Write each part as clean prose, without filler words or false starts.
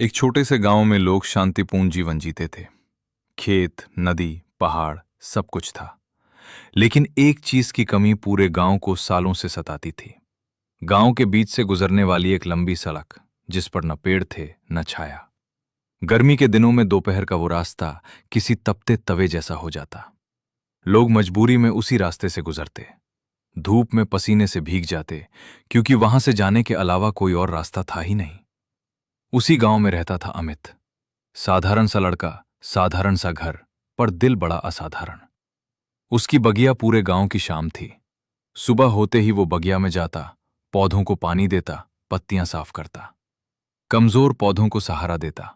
एक छोटे से गांव में लोग शांतिपूर्ण जीवन जीते थे। खेत, नदी, पहाड़, सब कुछ था। लेकिन एक चीज की कमी पूरे गांव को सालों से सताती थी। गांव के बीच से गुजरने वाली एक लंबी सड़क, जिस पर न पेड़ थे न छाया। गर्मी के दिनों में दोपहर का वो रास्ता किसी तपते तवे जैसा हो जाता। लोग मजबूरी में उसी रास्ते से गुजरते, धूप में पसीने से भीग जाते, क्योंकि वहां से जाने के अलावा कोई और रास्ता था ही नहीं। उसी गांव में रहता था अमित। साधारण सा लड़का, साधारण सा घर, पर दिल बड़ा असाधारण। उसकी बगिया पूरे गांव की शाम थी। सुबह होते ही वो बगिया में जाता, पौधों को पानी देता, पत्तियां साफ करता, कमजोर पौधों को सहारा देता।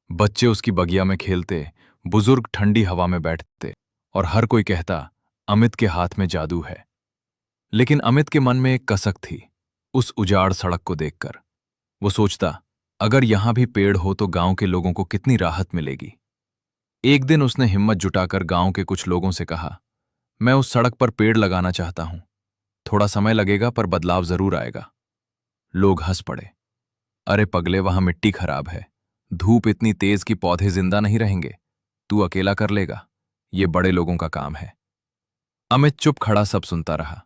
बच्चे उसकी बगिया में खेलते, बुजुर्ग ठंडी हवा में बैठते, और हर कोई कहता, अमित के हाथ में जादू है। लेकिन अमित के मन में एक कसक थी। उस उजाड़ सड़क को देखकर वो सोचता, अगर यहां भी पेड़ हो तो गांव के लोगों को कितनी राहत मिलेगी। एक दिन उसने हिम्मत जुटाकर गांव के कुछ लोगों से कहा, मैं उस सड़क पर पेड़ लगाना चाहता हूं। थोड़ा समय लगेगा पर बदलाव जरूर आएगा। लोग हंस पड़े। अरे पगले, वहां मिट्टी खराब है, धूप इतनी तेज कि पौधे जिंदा नहीं रहेंगे। तू अकेला कर लेगा, ये बड़े लोगों का काम है। अमित चुप खड़ा सब सुनता रहा।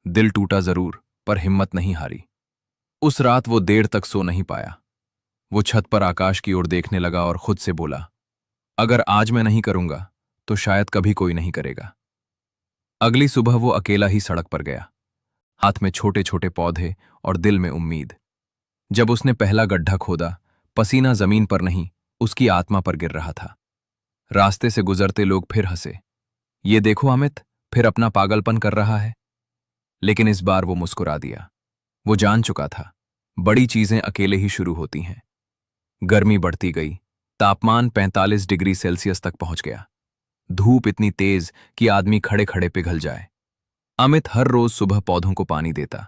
दिल टूटा जरूर, पर हिम्मत नहीं हारी। उस रात वो देर तक सो नहीं पाया। वो छत पर आकाश की ओर देखने लगा और खुद से बोला, अगर आज मैं नहीं करूंगा तो शायद कभी कोई नहीं करेगा। अगली सुबह वो अकेला ही सड़क पर गया, हाथ में छोटे छोटे पौधे और दिल में उम्मीद। जब उसने पहला गड्ढा खोदा, पसीना जमीन पर नहीं, उसकी आत्मा पर गिर रहा था। रास्ते से गुजरते लोग फिर हंसे, ये देखो अमित, फिर अपना पागलपन कर रहा है। लेकिन इस बार वो मुस्कुरा दिया। वो जान चुका था, बड़ी चीजें अकेले ही शुरू होती हैं। गर्मी बढ़ती गई, तापमान 45 डिग्री सेल्सियस तक पहुंच गया। धूप इतनी तेज कि आदमी खड़े खड़े पिघल जाए। अमित हर रोज सुबह पौधों को पानी देता।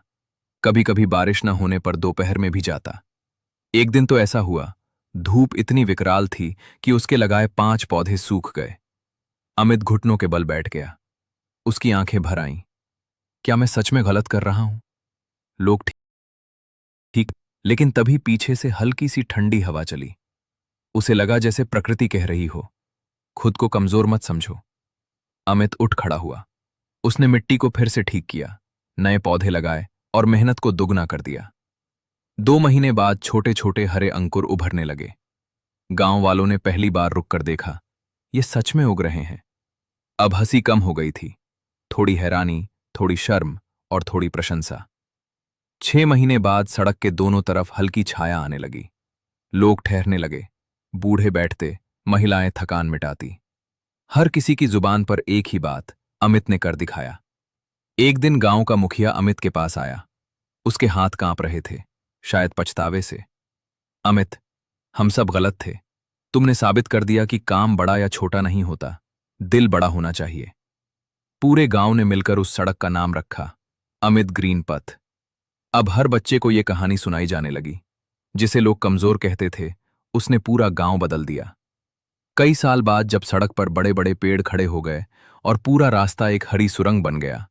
कभी कभी बारिश न होने पर दोपहर में भी जाता। एक दिन तो ऐसा हुआ, धूप इतनी विकराल थी कि उसके लगाए 5 पौधे सूख गए। अमित घुटनों के बल बैठ गया। उसकी आंखें भर आईं। क्या मैं सच में गलत कर रहा हूं? लोग ठीक, लेकिन तभी पीछे से हल्की सी ठंडी हवा चली। उसे लगा जैसे प्रकृति कह रही हो, खुद को कमजोर मत समझो। अमित उठ खड़ा हुआ। उसने मिट्टी को फिर से ठीक किया, नए पौधे लगाए और मेहनत को दुगना कर दिया। 2 महीने बाद छोटे छोटे हरे अंकुर उभरने लगे। गांव वालों ने पहली बार रुककर देखा, ये सच में उग रहे हैं। अब हंसी कम हो गई थी, थोड़ी हैरानी, थोड़ी शर्म और थोड़ी प्रशंसा। 6 महीने बाद सड़क के दोनों तरफ हल्की छाया आने लगी। लोग ठहरने लगे, बूढ़े बैठते, महिलाएं थकान मिटाती। हर किसी की जुबान पर एक ही बात, अमित ने कर दिखाया। एक दिन गांव का मुखिया अमित के पास आया। उसके हाथ कांप रहे थे, शायद पछतावे से। अमित, हम सब गलत थे। तुमने साबित कर दिया कि काम बड़ा या छोटा नहीं होता, दिल बड़ा होना चाहिए। पूरे गांव ने मिलकर उस सड़क का नाम रखा, अमित ग्रीन पथ। अब हर बच्चे को यह कहानी सुनाई जाने लगी। जिसे लोग कमजोर कहते थे, उसने पूरा गांव बदल दिया। कई साल बाद जब सड़क पर बड़े बड़े पेड़ खड़े हो गए और पूरा रास्ता एक हरी सुरंग बन गया,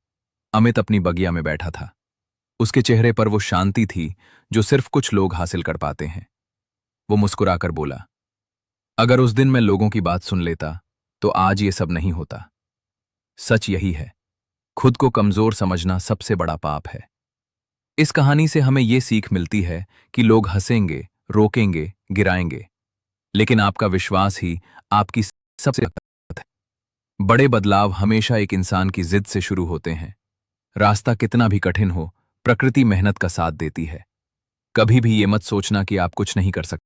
अमित अपनी बगिया में बैठा था। उसके चेहरे पर वो शांति थी जो सिर्फ कुछ लोग हासिल कर पाते हैं। वो मुस्कुराकर बोला, अगर उस दिन मैं लोगों की बात सुन लेता तो आज ये सब नहीं होता। सच यही है, खुद को कमजोर समझना सबसे बड़ा पाप है। इस कहानी से हमें ये सीख मिलती है कि लोग हंसेंगे, रोकेंगे, गिराएंगे, लेकिन आपका विश्वास ही आपकी सबसे ताकत है। बड़े बदलाव हमेशा एक इंसान की जिद से शुरू होते हैं। रास्ता कितना भी कठिन हो, प्रकृति मेहनत का साथ देती है। कभी भी ये मत सोचना कि आप कुछ नहीं कर सकते।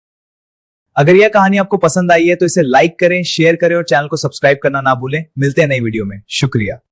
अगर यह कहानी आपको पसंद आई है तो इसे लाइक करें, शेयर करें और चैनल को सब्सक्राइब करना ना भूलें। मिलते हैं नई वीडियो में। शुक्रिया।